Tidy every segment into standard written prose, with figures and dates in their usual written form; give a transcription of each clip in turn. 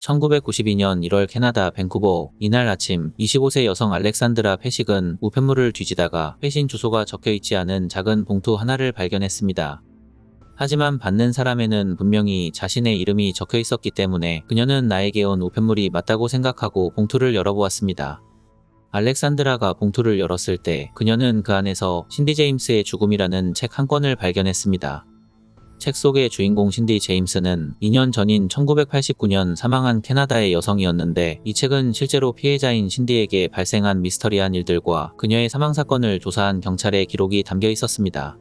1992년 1월 캐나다 밴쿠버. 이날 아침 25세 여성 알렉산드라 패식은 우편물을 뒤지다가 회신 주소가 적혀있지 않은 작은 봉투 하나를 발견했습니다. 하지만 받는 사람에는 분명히 자신의 이름이 적혀있었기 때문에 그녀는 나에게 온 우편물이 맞다고 생각하고 봉투를 열어보았습니다. 알렉산드라가 봉투를 열었을 때 그녀는 그 안에서 신디 제임스의 죽음이라는 책 한 권을 발견했습니다. 책 속의 주인공 신디 제임스는 2년 전인 1989년 사망한 캐나다의 여성이었는데, 이 책은 실제로 피해자인 신디에게 발생한 미스터리한 일들과 그녀의 사망 사건을 조사한 경찰의 기록이 담겨 있었습니다.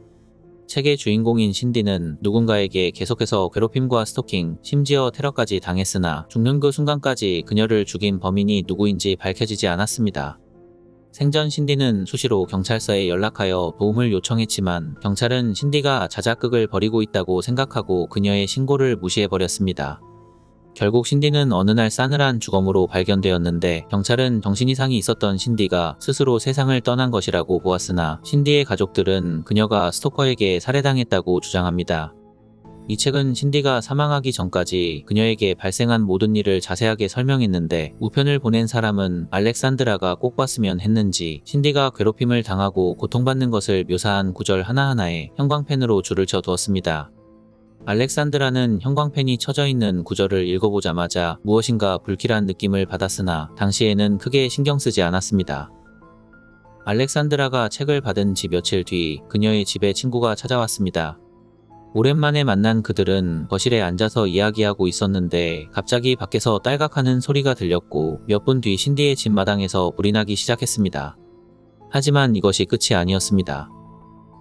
책의 주인공인 신디는 누군가에게 계속해서 괴롭힘과 스토킹, 심지어 테러까지 당했으나 죽는 그 순간까지 그녀를 죽인 범인이 누구인지 밝혀지지 않았습니다. 생전 신디는 수시로 경찰서에 연락하여 도움을 요청했지만 경찰은 신디가 자작극을 벌이고 있다고 생각하고 그녀의 신고를 무시해버렸습니다. 결국 신디는 어느 날 싸늘한 주검으로 발견되었는데, 경찰은 정신이상이 있었던 신디가 스스로 세상을 떠난 것이라고 보았으나 신디의 가족들은 그녀가 스토커에게 살해당했다고 주장합니다. 이 책은 신디가 사망하기 전까지 그녀에게 발생한 모든 일을 자세하게 설명했는데, 우편을 보낸 사람은 알렉산드라가 꼭 봤으면 했는지 신디가 괴롭힘을 당하고 고통받는 것을 묘사한 구절 하나하나에 형광펜으로 줄을 쳐 두었습니다. 알렉산드라는 형광펜이 쳐져 있는 구절을 읽어보자마자 무엇인가 불길한 느낌을 받았으나 당시에는 크게 신경 쓰지 않았습니다. 알렉산드라가 책을 받은 지 며칠 뒤 그녀의 집에 친구가 찾아왔습니다. 오랜만에 만난 그들은 거실에 앉아서 이야기하고 있었는데 갑자기 밖에서 딸깍하는 소리가 들렸고 몇 분 뒤 신디의 집 마당에서 불이 나기 시작했습니다. 하지만 이것이 끝이 아니었습니다.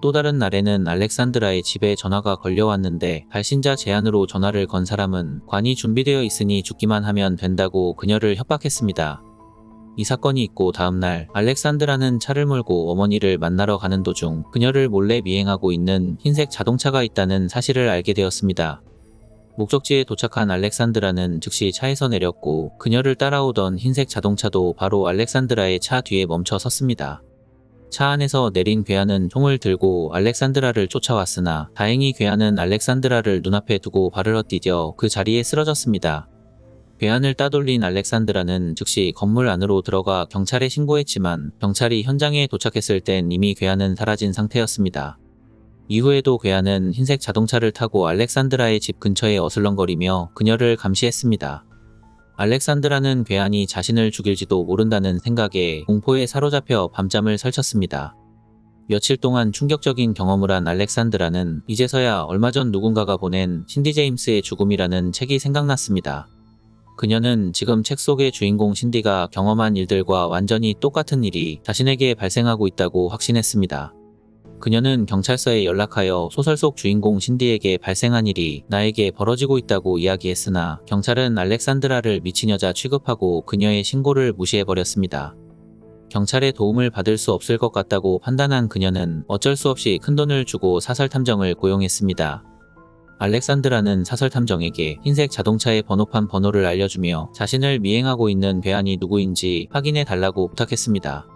또 다른 날에는 알렉산드라의 집에 전화가 걸려왔는데, 발신자 제안으로 전화를 건 사람은 관이 준비되어 있으니 죽기만 하면 된다고 그녀를 협박했습니다. 이 사건이 있고 다음날 알렉산드라는 차를 몰고 어머니를 만나러 가는 도중 그녀를 몰래 미행하고 있는 흰색 자동차가 있다는 사실을 알게 되었습니다. 목적지에 도착한 알렉산드라는 즉시 차에서 내렸고 그녀를 따라오던 흰색 자동차도 바로 알렉산드라의 차 뒤에 멈춰 섰습니다. 차 안에서 내린 괴한은 총을 들고 알렉산드라를 쫓아왔으나 다행히 괴한은 알렉산드라를 눈앞에 두고 발을 헛디뎌 그 자리에 쓰러졌습니다. 괴한을 따돌린 알렉산드라는 즉시 건물 안으로 들어가 경찰에 신고했지만 경찰이 현장에 도착했을 땐 이미 괴한은 사라진 상태였습니다. 이후에도 괴한은 흰색 자동차를 타고 알렉산드라의 집 근처에 어슬렁거리며 그녀를 감시했습니다. 알렉산드라는 괴한이 자신을 죽일지도 모른다는 생각에 공포에 사로잡혀 밤잠을 설쳤습니다. 며칠 동안 충격적인 경험을 한 알렉산드라는 이제서야 얼마 전 누군가가 보낸 신디 제임스의 죽음이라는 책이 생각났습니다. 그녀는 지금 책 속의 주인공 신디가 경험한 일들과 완전히 똑같은 일이 자신에게 발생하고 있다고 확신했습니다. 그녀는 경찰서에 연락하여 소설 속 주인공 신디에게 발생한 일이 나에게 벌어지고 있다고 이야기했으나 경찰은 알렉산드라를 미친 여자 취급하고 그녀의 신고를 무시해버렸습니다. 경찰의 도움을 받을 수 없을 것 같다고 판단한 그녀는 어쩔 수 없이 큰돈을 주고 사설탐정을 고용했습니다. 알렉산드라는 사설탐정에게 흰색 자동차의 번호판 번호를 알려주며 자신을 미행하고 있는 괴한이 누구인지 확인해 달라고 부탁했습니다.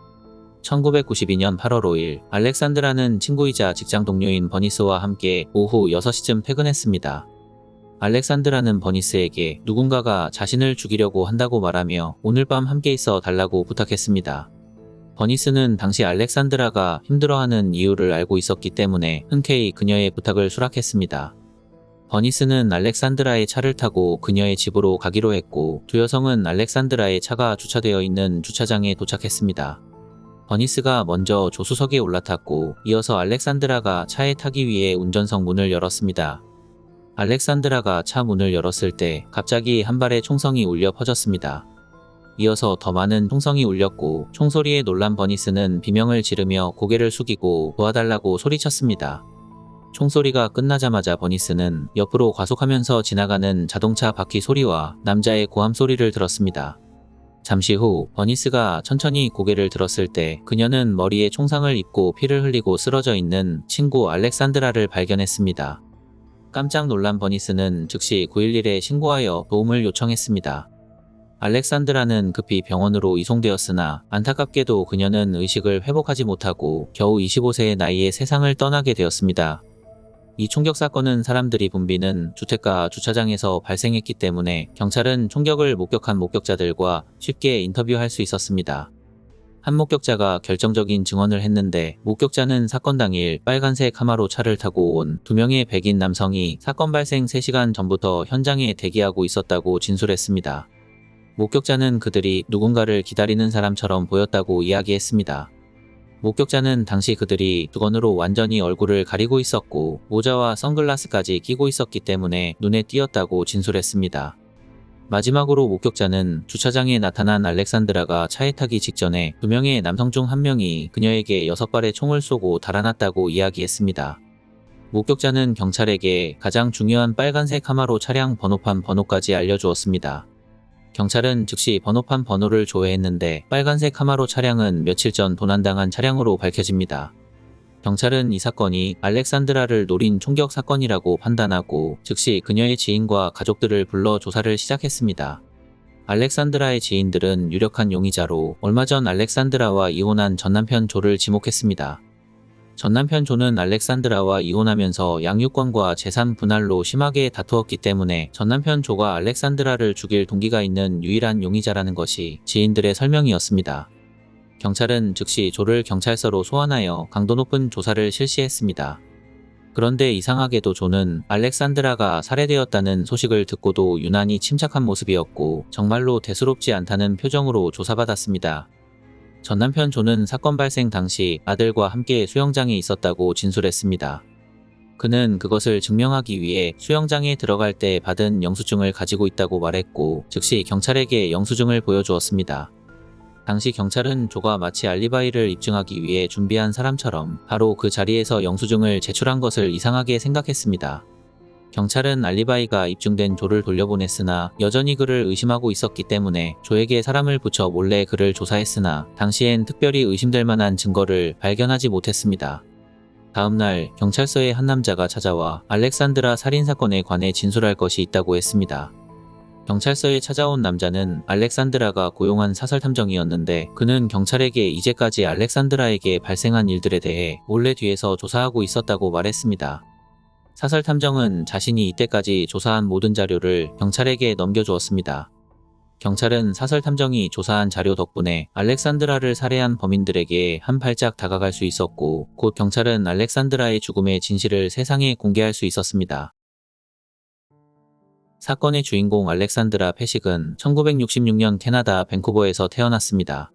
1992년 8월 5일 알렉산드라는 친구이자 직장 동료인 버니스와 함께 오후 6시쯤 퇴근했습니다. 알렉산드라는 버니스에게 누군가가 자신을 죽이려고 한다고 말하며 오늘 밤 함께 있어 달라고 부탁했습니다. 버니스는 당시 알렉산드라가 힘들어하는 이유를 알고 있었기 때문에 흔쾌히 그녀의 부탁을 수락했습니다. 버니스는 알렉산드라의 차를 타고 그녀의 집으로 가기로 했고 두 여성은 알렉산드라의 차가 주차되어 있는 주차장에 도착했습니다. 버니스가 먼저 조수석에 올라탔고 이어서 알렉산드라가 차에 타기 위해 운전석 문을 열었습니다. 알렉산드라가 차 문을 열었을 때 갑자기 한 발의 총성이 울려 퍼졌습니다. 이어서 더 많은 총성이 울렸고 총소리에 놀란 버니스는 비명을 지르며 고개를 숙이고 도와달라고 소리쳤습니다. 총소리가 끝나자마자 버니스는 옆으로 과속하면서 지나가는 자동차 바퀴 소리와 남자의 고함 소리를 들었습니다. 잠시 후 버니스가 천천히 고개를 들었을 때 그녀는 머리에 총상을 입고 피를 흘리고 쓰러져 있는 친구 알렉산드라를 발견했습니다. 깜짝 놀란 버니스는 즉시 911에 신고하여 도움을 요청했습니다. 알렉산드라는 급히 병원으로 이송되었으나 안타깝게도 그녀는 의식을 회복하지 못하고 겨우 25세의 나이에 세상을 떠나게 되었습니다. 이 총격 사건은 사람들이 붐비는 주택가 주차장에서 발생했기 때문에 경찰은 총격을 목격한 목격자들과 쉽게 인터뷰할 수 있었습니다. 한 목격자가 결정적인 증언을 했는데 목격자는 사건 당일 빨간색 카마로 차를 타고 온 2명의 백인 남성이 사건 발생 3시간 전부터 현장에 대기하고 있었다고 진술했습니다. 목격자는 그들이 누군가를 기다리는 사람처럼 보였다고 이야기했습니다. 목격자는 당시 그들이 두건으로 완전히 얼굴을 가리고 있었고 모자와 선글라스까지 끼고 있었기 때문에 눈에 띄었다고 진술했습니다. 마지막으로 목격자는 주차장에 나타난 알렉산드라가 차에 타기 직전에 2명의 남성 중 1명이 그녀에게 6발의 총을 쏘고 달아났다고 이야기했습니다. 목격자는 경찰에게 가장 중요한 빨간색 카마로 차량 번호판 번호까지 알려주었습니다. 경찰은 즉시 번호판 번호를 조회했는데 빨간색 카마로 차량은 며칠 전 도난당한 차량으로 밝혀집니다. 경찰은 이 사건이 알렉산드라를 노린 총격 사건이라고 판단하고 즉시 그녀의 지인과 가족들을 불러 조사를 시작했습니다. 알렉산드라의 지인들은 유력한 용의자로 얼마 전 알렉산드라와 이혼한 전남편 조를 지목했습니다. 전남편 조는 알렉산드라와 이혼하면서 양육권과 재산 분할로 심하게 다투었기 때문에 전남편 조가 알렉산드라를 죽일 동기가 있는 유일한 용의자라는 것이 지인들의 설명이었습니다. 경찰은 즉시 조를 경찰서로 소환하여 강도 높은 조사를 실시했습니다. 그런데 이상하게도 조는 알렉산드라가 살해되었다는 소식을 듣고도 유난히 침착한 모습이었고 정말로 대수롭지 않다는 표정으로 조사받았습니다. 전남편 조는 사건 발생 당시 아들과 함께 수영장에 있었다고 진술했습니다. 그는 그것을 증명하기 위해 수영장에 들어갈 때 받은 영수증을 가지고 있다고 말했고 즉시 경찰에게 영수증을 보여주었습니다. 당시 경찰은 조가 마치 알리바이를 입증하기 위해 준비한 사람처럼 바로 그 자리에서 영수증을 제출한 것을 이상하게 생각했습니다. 경찰은 알리바이가 입증된 조를 돌려보냈으나 여전히 그를 의심하고 있었기 때문에 조에게 사람을 붙여 몰래 그를 조사했으나 당시엔 특별히 의심될 만한 증거를 발견하지 못했습니다. 다음날 경찰서에 한 남자가 찾아와 알렉산드라 살인사건에 관해 진술할 것이 있다고 했습니다. 경찰서에 찾아온 남자는 알렉산드라가 고용한 사설탐정이었는데 그는 경찰에게 이제까지 알렉산드라에게 발생한 일들에 대해 몰래 뒤에서 조사하고 있었다고 말했습니다. 사설탐정은 자신이 이때까지 조사한 모든 자료를 경찰에게 넘겨주었습니다. 경찰은 사설탐정이 조사한 자료 덕분에 알렉산드라를 살해한 범인들에게 한 발짝 다가갈 수 있었고 곧 경찰은 알렉산드라의 죽음의 진실을 세상에 공개할 수 있었습니다. 사건의 주인공 알렉산드라 패식은 1966년 캐나다 밴쿠버에서 태어났습니다.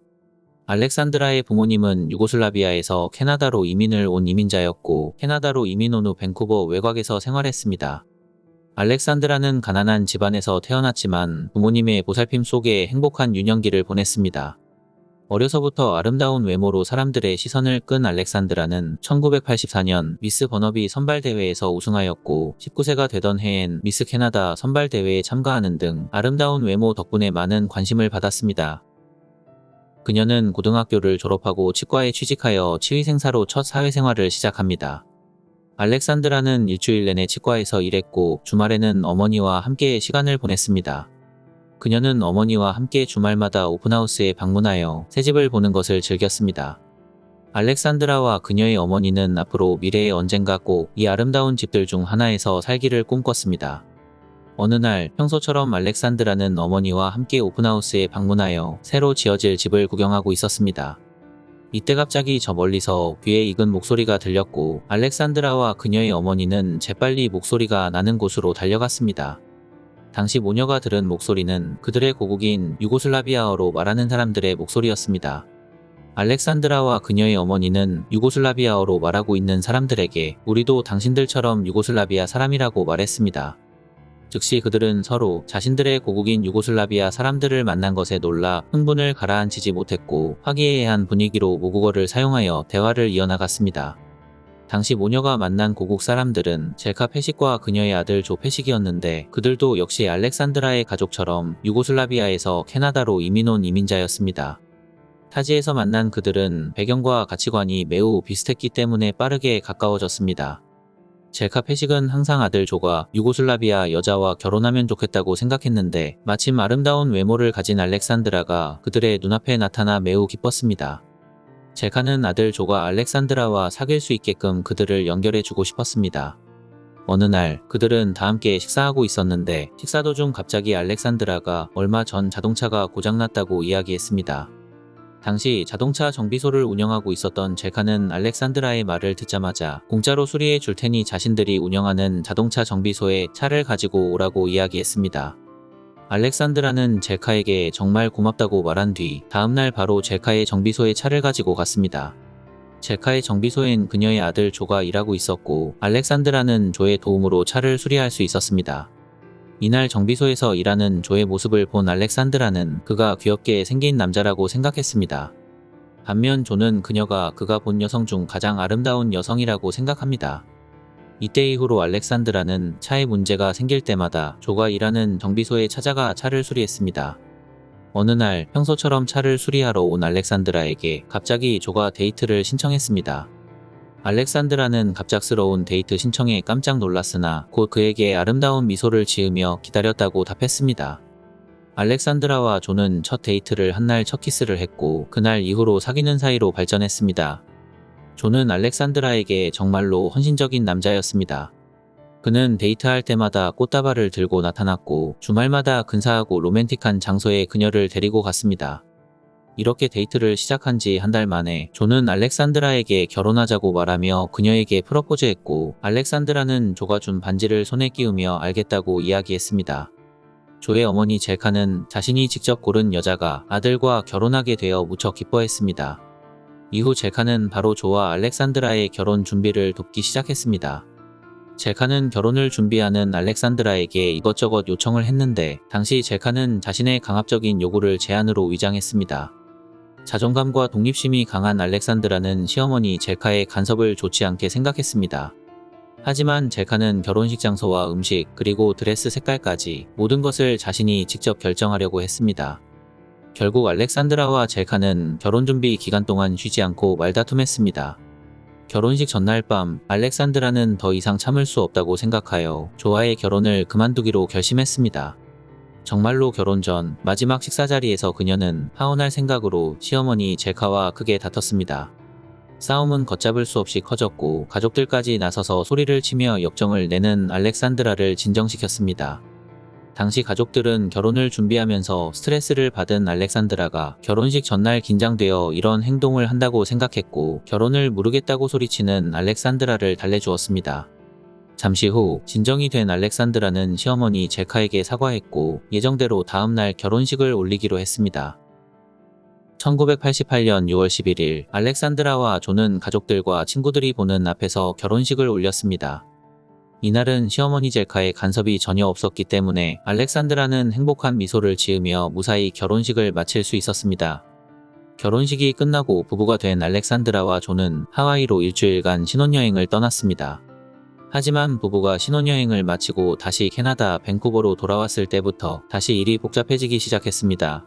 알렉산드라의 부모님은 유고슬라비아에서 캐나다로 이민을 온 이민자였고 캐나다로 이민 온 후 밴쿠버 외곽에서 생활했습니다. 알렉산드라는 가난한 집안에서 태어났지만 부모님의 보살핌 속에 행복한 유년기를 보냈습니다. 어려서부터 아름다운 외모로 사람들의 시선을 끈 알렉산드라는 1984년 미스 버너비 선발대회에서 우승하였고 19세가 되던 해엔 미스 캐나다 선발대회에 참가하는 등 아름다운 외모 덕분에 많은 관심을 받았습니다. 그녀는 고등학교를 졸업하고 치과에 취직하여 치의생사로 첫 사회생활을 시작합니다. 알렉산드라는 일주일 내내 치과에서 일했고 주말에는 어머니와 함께 시간을 보냈습니다. 그녀는 어머니와 함께 주말마다 오픈하우스에 방문하여 새집을 보는 것을 즐겼습니다. 알렉산드라와 그녀의 어머니는 앞으로 미래에 언젠가 꼭 이 아름다운 집들 중 하나에서 살기를 꿈꿨습니다. 어느 날 평소처럼 알렉산드라는 어머니와 함께 오픈하우스에 방문하여 새로 지어질 집을 구경하고 있었습니다. 이때 갑자기 저 멀리서 귀에 익은 목소리가 들렸고 알렉산드라와 그녀의 어머니는 재빨리 목소리가 나는 곳으로 달려갔습니다. 당시 모녀가 들은 목소리는 그들의 고국인 유고슬라비아어로 말하는 사람들의 목소리였습니다. 알렉산드라와 그녀의 어머니는 유고슬라비아어로 말하고 있는 사람들에게 우리도 당신들처럼 유고슬라비아 사람이라고 말했습니다. 즉시 그들은 서로 자신들의 고국인 유고슬라비아 사람들을 만난 것에 놀라 흥분을 가라앉히지 못했고 화기애애한 분위기로 모국어를 사용하여 대화를 이어나갔습니다. 당시 모녀가 만난 고국 사람들은 젤카 패식과 그녀의 아들 조 패식이었는데 그들도 역시 알렉산드라의 가족처럼 유고슬라비아에서 캐나다로 이민 온 이민자였습니다. 타지에서 만난 그들은 배경과 가치관이 매우 비슷했기 때문에 빠르게 가까워졌습니다. 젤카 패식은 항상 아들 조가 유고슬라비아 여자와 결혼하면 좋겠다고 생각했는데 마침 아름다운 외모를 가진 알렉산드라가 그들의 눈앞에 나타나 매우 기뻤습니다. 젤카는 아들 조가 알렉산드라와 사귈 수 있게끔 그들을 연결해 주고 싶었습니다. 어느 날 그들은 다 함께 식사하고 있었는데 식사 도중 갑자기 알렉산드라가 얼마 전 자동차가 고장났다고 이야기했습니다. 당시 자동차 정비소를 운영하고 있었던 젤카는 알렉산드라의 말을 듣자마자 공짜로 수리해 줄 테니 자신들이 운영하는 자동차 정비소에 차를 가지고 오라고 이야기했습니다. 알렉산드라는 젤카에게 정말 고맙다고 말한 뒤 다음날 바로 젤카의 정비소에 차를 가지고 갔습니다. 젤카의 정비소엔 그녀의 아들 조가 일하고 있었고 알렉산드라는 조의 도움으로 차를 수리할 수 있었습니다. 이날 정비소에서 일하는 조의 모습을 본 알렉산드라는 그가 귀엽게 생긴 남자라고 생각했습니다. 반면 조는 그가 본 여성 중 가장 아름다운 여성이라고 생각합니다. 이때 이후로 알렉산드라는 차에 문제가 생길 때마다 조가 일하는 정비소에 찾아가 차를 수리했습니다. 어느 날 평소처럼 차를 수리하러 온 알렉산드라에게 갑자기 조가 데이트를 신청했습니다. 알렉산드라는 갑작스러운 데이트 신청에 깜짝 놀랐으나 곧 그에게 아름다운 미소를 지으며 기다렸다고 답했습니다. 알렉산드라와 조는 첫 데이트를 한 날 첫 키스를 했고 그날 이후로 사귀는 사이로 발전했습니다. 조는 알렉산드라에게 정말로 헌신적인 남자였습니다. 그는 데이트할 때마다 꽃다발을 들고 나타났고 주말마다 근사하고 로맨틱한 장소에 그녀를 데리고 갔습니다. 이렇게 데이트를 시작한 지 한 달 만에 조는 알렉산드라에게 결혼하자고 말하며 그녀에게 프러포즈했고 알렉산드라는 조가 준 반지를 손에 끼우며 알겠다고 이야기했습니다. 조의 어머니 젤카는 자신이 직접 고른 여자가 아들과 결혼하게 되어 무척 기뻐했습니다. 이후 젤카는 바로 조와 알렉산드라의 결혼 준비를 돕기 시작했습니다. 젤카는 결혼을 준비하는 알렉산드라에게 이것저것 요청을 했는데 당시 젤카는 자신의 강압적인 요구를 제안으로 위장했습니다. 자존감과 독립심이 강한 알렉산드라는 시어머니 젤카의 간섭을 좋지 않게 생각했습니다. 하지만 젤카는 결혼식 장소와 음식 그리고 드레스 색깔까지 모든 것을 자신이 직접 결정하려고 했습니다. 결국 알렉산드라와 젤카는 결혼 준비 기간 동안 쉬지 않고 말다툼했습니다. 결혼식 전날 밤 알렉산드라는 더 이상 참을 수 없다고 생각하여 조와의 결혼을 그만두기로 결심했습니다. 정말로 결혼 전 마지막 식사 자리에서 그녀는 파혼할 생각으로 시어머니 젤카와 크게 다퉜습니다. 싸움은 걷잡을 수 없이 커졌고 가족들까지 나서서 소리를 치며 역정을 내는 알렉산드라를 진정시켰습니다. 당시 가족들은 결혼을 준비하면서 스트레스를 받은 알렉산드라가 결혼식 전날 긴장되어 이런 행동을 한다고 생각했고 결혼을 무르겠다고 소리치는 알렉산드라를 달래주었습니다. 잠시 후 진정이 된 알렉산드라는 시어머니 젤카에게 사과했고 예정대로 다음날 결혼식을 올리기로 했습니다. 1988년 6월 11일 알렉산드라와 조는 가족들과 친구들이 보는 앞에서 결혼식을 올렸습니다. 이날은 시어머니 젤카의 간섭이 전혀 없었기 때문에 알렉산드라는 행복한 미소를 지으며 무사히 결혼식을 마칠 수 있었습니다. 결혼식이 끝나고 부부가 된 알렉산드라와 조는 하와이로 일주일간 신혼여행을 떠났습니다. 하지만 부부가 신혼여행을 마치고 다시 캐나다 밴쿠버로 돌아왔을 때부터 다시 일이 복잡해지기 시작했습니다.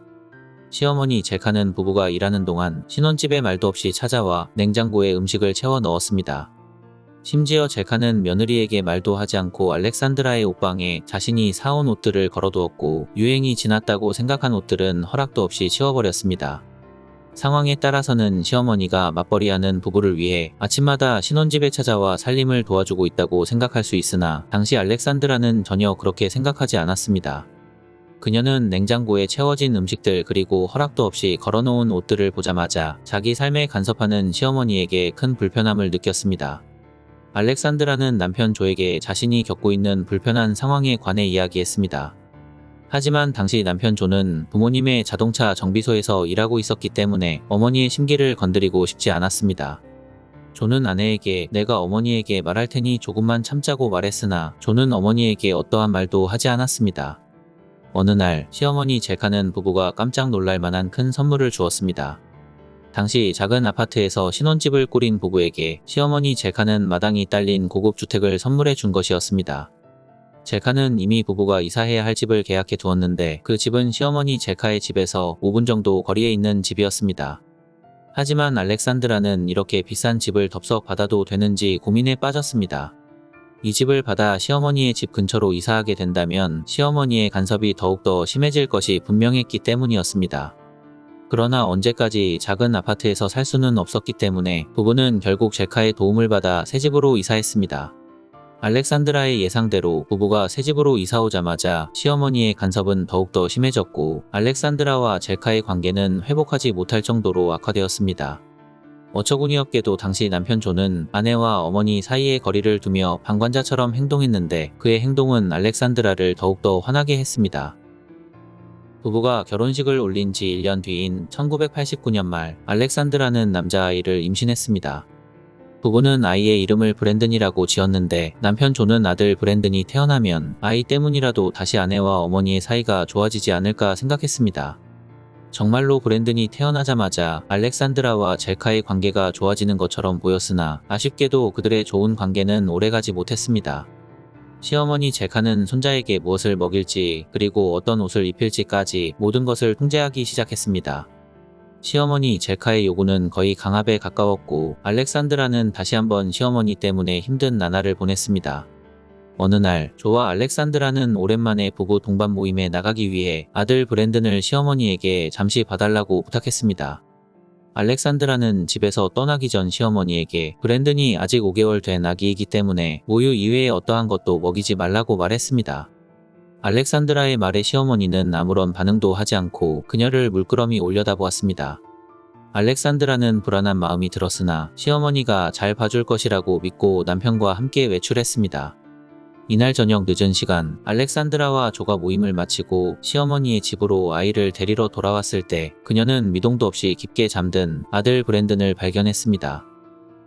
시어머니 젤카는 부부가 일하는 동안 신혼집에 말도 없이 찾아와 냉장고에 음식을 채워 넣었습니다. 심지어 젤카는 며느리에게 말도 하지 않고 알렉산드라의 옷방에 자신이 사온 옷들을 걸어두었고 유행이 지났다고 생각한 옷들은 허락도 없이 치워버렸습니다. 상황에 따라서는 시어머니가 맞벌이하는 부부를 위해 아침마다 신혼집에 찾아와 살림을 도와주고 있다고 생각할 수 있으나 당시 알렉산드라는 전혀 그렇게 생각하지 않았습니다. 그녀는 냉장고에 채워진 음식들 그리고 허락도 없이 걸어놓은 옷들을 보자마자 자기 삶에 간섭하는 시어머니에게 큰 불편함을 느꼈습니다. 알렉산드라는 남편 조에게 자신이 겪고 있는 불편한 상황에 관해 이야기했습니다. 하지만 당시 남편 조는 부모님의 자동차 정비소에서 일하고 있었기 때문에 어머니의 심기를 건드리고 싶지 않았습니다. 조는 아내에게 내가 어머니에게 말할 테니 조금만 참자고 말했으나 조는 어머니에게 어떠한 말도 하지 않았습니다. 어느 날 시어머니 젤카는 부부가 깜짝 놀랄 만한 큰 선물을 주었습니다. 당시 작은 아파트에서 신혼집을 꾸린 부부에게 시어머니 젤카는 마당이 딸린 고급 주택을 선물해 준 것이었습니다. 젤카는 이미 부부가 이사해야 할 집을 계약해 두었는데 그 집은 시어머니 젤카의 집에서 5분 정도 거리에 있는 집이었습니다. 하지만 알렉산드라는 이렇게 비싼 집을 덥석 받아도 되는지 고민에 빠졌습니다. 이 집을 받아 시어머니의 집 근처로 이사하게 된다면 시어머니의 간섭이 더욱더 심해질 것이 분명했기 때문이었습니다. 그러나 언제까지 작은 아파트에서 살 수는 없었기 때문에 부부는 결국 젤카의 도움을 받아 새 집으로 이사했습니다. 알렉산드라의 예상대로 부부가 새 집으로 이사 오자마자 시어머니의 간섭은 더욱더 심해졌고 알렉산드라와 젤카의 관계는 회복하지 못할 정도로 악화되었습니다. 어처구니 없게도 당시 남편 존은 아내와 어머니 사이에 거리를 두며 방관자처럼 행동했는데 그의 행동은 알렉산드라를 더욱더 화나게 했습니다. 부부가 결혼식을 올린 지 1년 뒤인 1989년 말 알렉산드라는 남자아이를 임신했습니다. 부부는 아이의 이름을 브랜든이라고 지었는데 남편 존은 아들 브랜든이 태어나면 아이 때문이라도 다시 아내와 어머니의 사이가 좋아지지 않을까 생각했습니다. 정말로 브랜든이 태어나자마자 알렉산드라와 젤카의 관계가 좋아지는 것처럼 보였으나 아쉽게도 그들의 좋은 관계는 오래가지 못했습니다. 시어머니 젤카는 손자에게 무엇을 먹일지 그리고 어떤 옷을 입힐지까지 모든 것을 통제하기 시작했습니다. 시어머니 젤카의 요구는 거의 강압에 가까웠고 알렉산드라는 다시 한번 시어머니 때문에 힘든 나날을 보냈습니다. 어느 날 조와 알렉산드라는 오랜만에 부부 동반 모임에 나가기 위해 아들 브랜든을 시어머니에게 잠시 봐달라고 부탁했습니다. 알렉산드라는 집에서 떠나기 전 시어머니에게 브랜든이 아직 5개월 된 아기이기 때문에 모유 이외의 어떠한 것도 먹이지 말라고 말했습니다. 알렉산드라의 말에 시어머니는 아무런 반응도 하지 않고 그녀를 물끄러미 올려다보았습니다. 알렉산드라는 불안한 마음이 들었으나 시어머니가 잘 봐줄 것이라고 믿고 남편과 함께 외출했습니다. 이날 저녁 늦은 시간 알렉산드라와 조가 모임을 마치고 시어머니의 집으로 아이를 데리러 돌아왔을 때 그녀는 미동도 없이 깊게 잠든 아들 브랜든을 발견했습니다.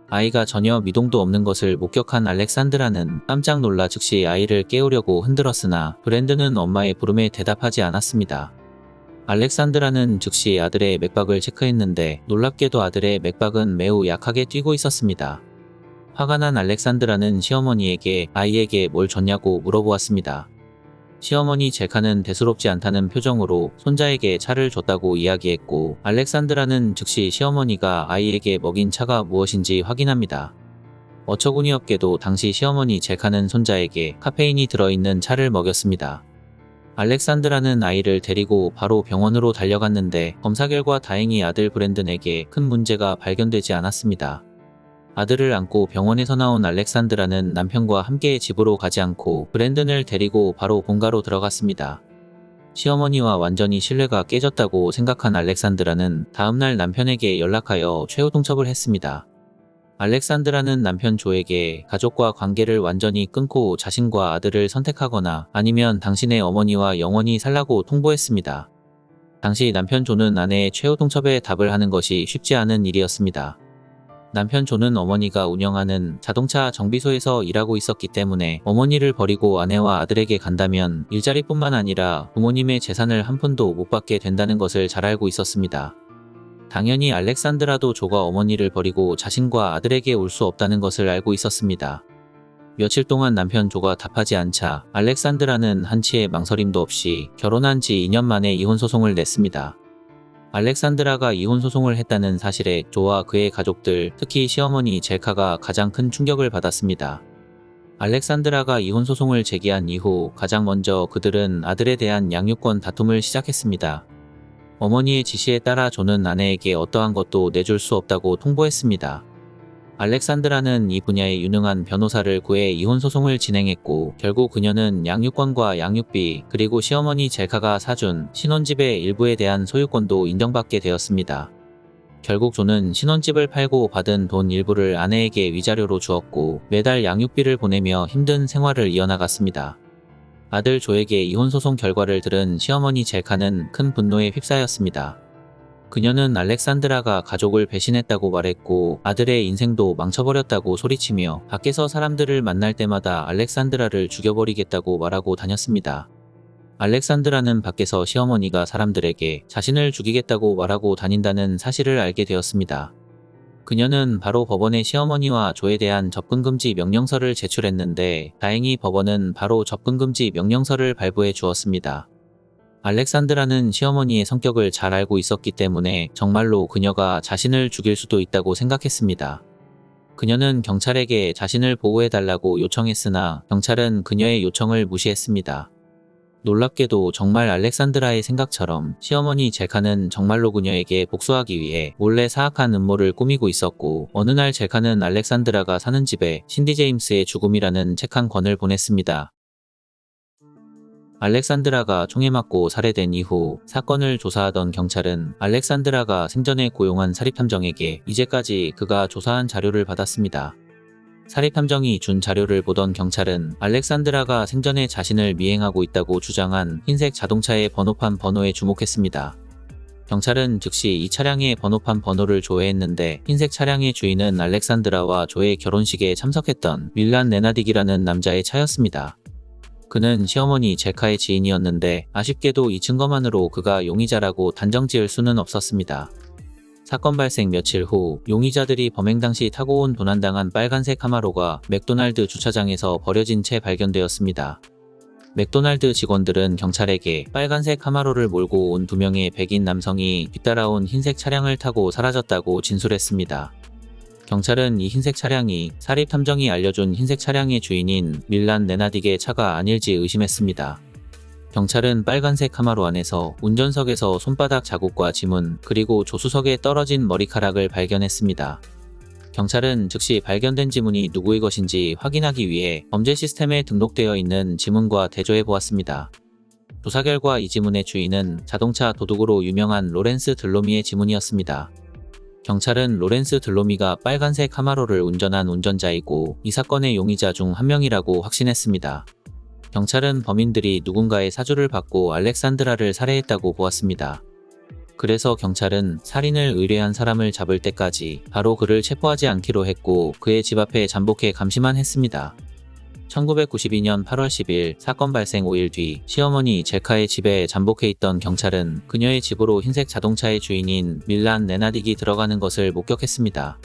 아이가 전혀 미동도 없는 것을 목격한 알렉산드라는 깜짝 놀라 즉시 아이를 깨우려고 흔들었으나 브랜든은 엄마의 부름에 대답하지 않았습니다. 알렉산드라는 즉시 아들의 맥박을 체크했는데 놀랍게도 아들의 맥박은 매우 약하게 뛰고 있었습니다. 화가 난 알렉산드라는 시어머니에게 아이에게 뭘 줬냐고 물어보았습니다. 시어머니 젤카는 대수롭지 않다는 표정으로 손자에게 차를 줬다고 이야기했고 알렉산드라는 즉시 시어머니가 아이에게 먹인 차가 무엇인지 확인합니다. 어처구니 없게도 당시 시어머니 젤카는 손자에게 카페인이 들어있는 차를 먹였습니다. 알렉산드라는 아이를 데리고 바로 병원으로 달려갔는데 검사 결과 다행히 아들 브랜든에게 큰 문제가 발견되지 않았습니다. 아들을 안고 병원에서 나온 알렉산드라는 남편과 함께 집으로 가지 않고 브랜든을 데리고 바로 본가로 들어갔습니다. 시어머니와 완전히 신뢰가 깨졌다고 생각한 알렉산드라는 다음날 남편에게 연락하여 최후 통첩을 했습니다. 알렉산드라는 남편 조에게 가족과 관계를 완전히 끊고 자신과 아들을 선택하거나 아니면 당신의 어머니와 영원히 살라고 통보했습니다. 당시 남편 조는 아내의 최후 통첩에 답을 하는 것이 쉽지 않은 일이었습니다. 남편 조는 어머니가 운영하는 자동차 정비소에서 일하고 있었기 때문에 어머니를 버리고 아내와 아들에게 간다면 일자리뿐만 아니라 부모님의 재산을 한 푼도 못 받게 된다는 것을 잘 알고 있었습니다. 당연히 알렉산드라도 조가 어머니를 버리고 자신과 아들에게 올 수 없다는 것을 알고 있었습니다. 며칠 동안 남편 조가 답하지 않자 알렉산드라는 한치의 망설임도 없이 결혼한 지 2년 만에 이혼소송을 냈습니다. 알렉산드라가 이혼소송을 했다는 사실에 조와 그의 가족들, 특히 시어머니 젤카가 가장 큰 충격을 받았습니다. 알렉산드라가 이혼소송을 제기한 이후 가장 먼저 그들은 아들에 대한 양육권 다툼을 시작했습니다. 어머니의 지시에 따라 조는 아내에게 어떠한 것도 내줄 수 없다고 통보했습니다. 알렉산드라는 이 분야에 유능한 변호사를 구해 이혼소송을 진행했고 결국 그녀는 양육권과 양육비 그리고 시어머니 젤카가 사준 신혼집의 일부에 대한 소유권도 인정받게 되었습니다. 결국 조는 신혼집을 팔고 받은 돈 일부를 아내에게 위자료로 주었고 매달 양육비를 보내며 힘든 생활을 이어나갔습니다. 아들 조에게 이혼소송 결과를 들은 시어머니 젤카는 큰 분노에 휩싸였습니다. 그녀는 알렉산드라가 가족을 배신했다고 말했고 아들의 인생도 망쳐버렸다고 소리치며 밖에서 사람들을 만날 때마다 알렉산드라를 죽여버리겠다고 말하고 다녔습니다. 알렉산드라는 밖에서 시어머니가 사람들에게 자신을 죽이겠다고 말하고 다닌다는 사실을 알게 되었습니다. 그녀는 바로 법원에 시어머니와 조에 대한 접근금지 명령서를 제출했는데 다행히 법원은 바로 접근금지 명령서를 발부해 주었습니다. 알렉산드라는 시어머니의 성격을 잘 알고 있었기 때문에 정말로 그녀가 자신을 죽일 수도 있다고 생각했습니다. 그녀는 경찰에게 자신을 보호해달라고 요청했으나 경찰은 그녀의 요청을 무시했습니다. 놀랍게도 정말 알렉산드라의 생각처럼 시어머니 젤카는 정말로 그녀에게 복수하기 위해 몰래 사악한 음모를 꾸미고 있었고, 어느 날 젤카는 알렉산드라가 사는 집에 신디 제임스의 죽음이라는 책 한 권을 보냈습니다. 알렉산드라가 총에 맞고 살해된 이후 사건을 조사하던 경찰은 알렉산드라가 생전에 고용한 사립탐정에게 이제까지 그가 조사한 자료를 받았습니다. 사립탐정이 준 자료를 보던 경찰은 알렉산드라가 생전에 자신을 미행하고 있다고 주장한 흰색 자동차의 번호판 번호에 주목했습니다. 경찰은 즉시 이 차량의 번호판 번호를 조회했는데, 흰색 차량의 주인은 알렉산드라와 조의 결혼식에 참석했던 밀란 네나딕이라는 남자의 차였습니다. 그는 시어머니 젤카의 지인이었는데 아쉽게도 이 증거만으로 그가 용의자라고 단정지을 수는 없었습니다. 사건 발생 며칠 후 용의자들이 범행 당시 타고 온 도난당한 빨간색 카마로가 맥도날드 주차장에서 버려진 채 발견되었습니다. 맥도날드 직원들은 경찰에게 빨간색 카마로를 몰고 온 2명의 백인 남성이 뒤따라온 흰색 차량을 타고 사라졌다고 진술했습니다. 경찰은 이 흰색 차량이 사립탐정이 알려준 흰색 차량의 주인인 밀란 네나딕의 차가 아닐지 의심했습니다. 경찰은 빨간색 카마로 안에서 운전석에서 손바닥 자국과 지문, 그리고 조수석에 떨어진 머리카락을 발견했습니다. 경찰은 즉시 발견된 지문이 누구의 것인지 확인하기 위해 범죄 시스템에 등록되어 있는 지문과 대조해 보았습니다. 조사 결과 이 지문의 주인은 자동차 도둑으로 유명한 로렌스 들로미의 지문이었습니다. 경찰은 로렌스 들로미가 빨간색 카마로를 운전한 운전자이고 이 사건의 용의자 중 한 명이라고 확신했습니다. 경찰은 범인들이 누군가의 사주를 받고 알렉산드라를 살해했다고 보았습니다. 그래서 경찰은 살인을 의뢰한 사람을 잡을 때까지 바로 그를 체포하지 않기로 했고, 그의 집 앞에 잠복해 감시만 했습니다. 1992년 8월 10일 사건 발생 5일 뒤 시어머니 젤카의 집에 잠복해 있던 경찰은 그녀의 집으로 흰색 자동차의 주인인 밀란 네나딕이 들어가는 것을 목격했습니다.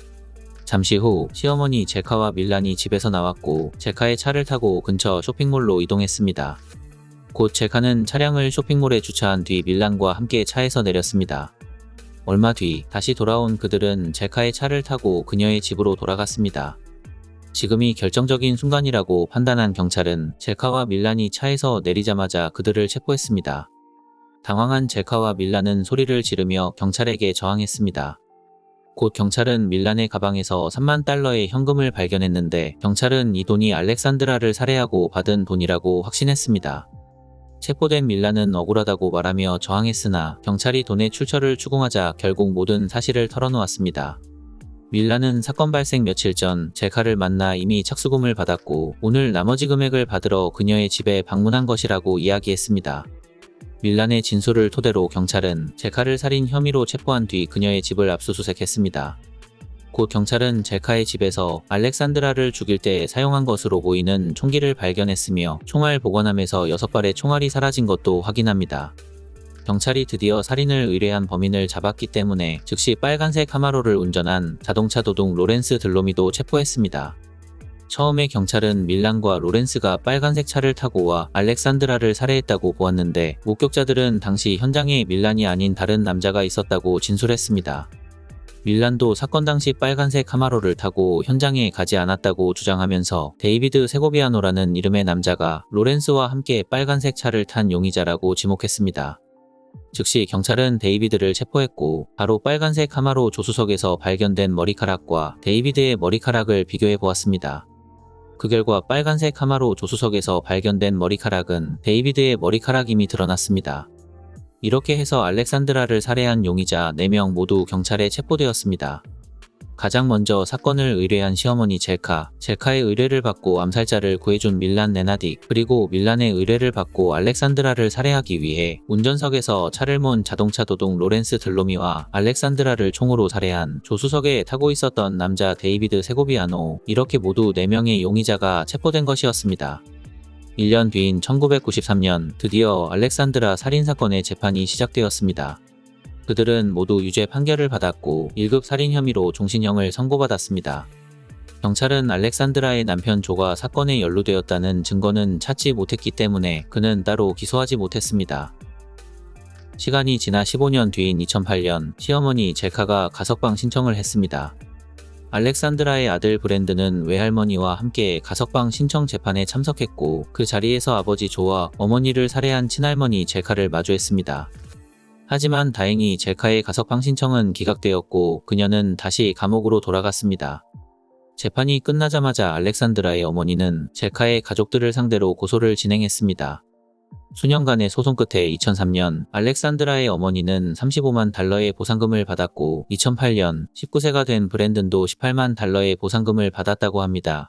잠시 후 시어머니 젤카와 밀란이 집에서 나왔고 젤카의 차를 타고 근처 쇼핑몰로 이동했습니다. 곧 젤카는 차량을 쇼핑몰에 주차한 뒤 밀란과 함께 차에서 내렸습니다. 얼마 뒤 다시 돌아온 그들은 젤카의 차를 타고 그녀의 집으로 돌아갔습니다. 지금이 결정적인 순간이라고 판단한 경찰은 젤카와 밀란이 차에서 내리자마자 그들을 체포했습니다. 당황한 젤카와 밀란은 소리를 지르며 경찰에게 저항했습니다. 곧 경찰은 밀란의 가방에서 3만 달러의 현금을 발견했는데, 경찰은 이 돈이 알렉산드라를 살해하고 받은 돈이라고 확신했습니다. 체포된 밀란은 억울하다고 말하며 저항했으나 경찰이 돈의 출처를 추궁하자 결국 모든 사실을 털어놓았습니다. 밀란은 사건 발생 며칠 전 젤카를 만나 이미 착수금을 받았고 오늘 나머지 금액을 받으러 그녀의 집에 방문한 것이라고 이야기했습니다. 밀란의 진술을 토대로 경찰은 젤카를 살인 혐의로 체포한 뒤 그녀의 집을 압수수색했습니다. 곧 경찰은 젤카의 집에서 알렉산드라를 죽일 때 사용한 것으로 보이는 총기를 발견했으며 총알 보관함에서 6발의 총알이 사라진 것도 확인합니다. 경찰이 드디어 살인을 의뢰한 범인을 잡았기 때문에 즉시 빨간색 카마로를 운전한 자동차 도둑 로렌스 들로미도 체포했습니다. 처음에 경찰은 밀란과 로렌스가 빨간색 차를 타고 와 알렉산드라를 살해했다고 보았는데, 목격자들은 당시 현장에 밀란이 아닌 다른 남자가 있었다고 진술했습니다. 밀란도 사건 당시 빨간색 카마로를 타고 현장에 가지 않았다고 주장하면서 데이비드 세고비아노라는 이름의 남자가 로렌스와 함께 빨간색 차를 탄 용의자라고 지목했습니다. 즉시 경찰은 데이비드를 체포했고 바로 빨간색 카마로 조수석에서 발견된 머리카락과 데이비드의 머리카락을 비교해 보았습니다. 그 결과 빨간색 카마로 조수석에서 발견된 머리카락은 데이비드의 머리카락임이 드러났습니다. 이렇게 해서 알렉산드라를 살해한 용의자 4명 모두 경찰에 체포되었습니다. 가장 먼저 사건을 의뢰한 시어머니 젤카의 의뢰를 받고 암살자를 구해준 밀란 네나딕, 그리고 밀란의 의뢰를 받고 알렉산드라를 살해하기 위해 운전석에서 차를 몬 자동차 도둑 로렌스 들로미와 알렉산드라를 총으로 살해한 조수석에 타고 있었던 남자 데이비드 세고비아노, 이렇게 모두 4명의 용의자가 체포된 것이었습니다. 1년 뒤인 1993년 드디어 알렉산드라 살인사건의 재판이 시작되었습니다. 그들은 모두 유죄 판결을 받았고 1급 살인 혐의로 종신형을 선고받았습니다. 경찰은 알렉산드라의 남편 조가 사건에 연루되었다는 증거는 찾지 못했기 때문에 그는 따로 기소하지 못했습니다. 시간이 지나 15년 뒤인 2008년 시어머니 젤카가 가석방 신청을 했습니다. 알렉산드라의 아들 브랜든은 외할머니와 함께 가석방 신청 재판에 참석했고 그 자리에서 아버지 조와 어머니를 살해한 친할머니 젤카를 마주했습니다. 하지만 다행히 젤카의 가석방 신청은 기각되었고 그녀는 다시 감옥으로 돌아갔습니다. 재판이 끝나자마자 알렉산드라의 어머니는 젤카의 가족들을 상대로 고소를 진행했습니다. 수년간의 소송 끝에 2003년 알렉산드라의 어머니는 35만 달러의 보상금을 받았고 2008년 19세가 된 브랜든도 18만 달러의 보상금을 받았다고 합니다.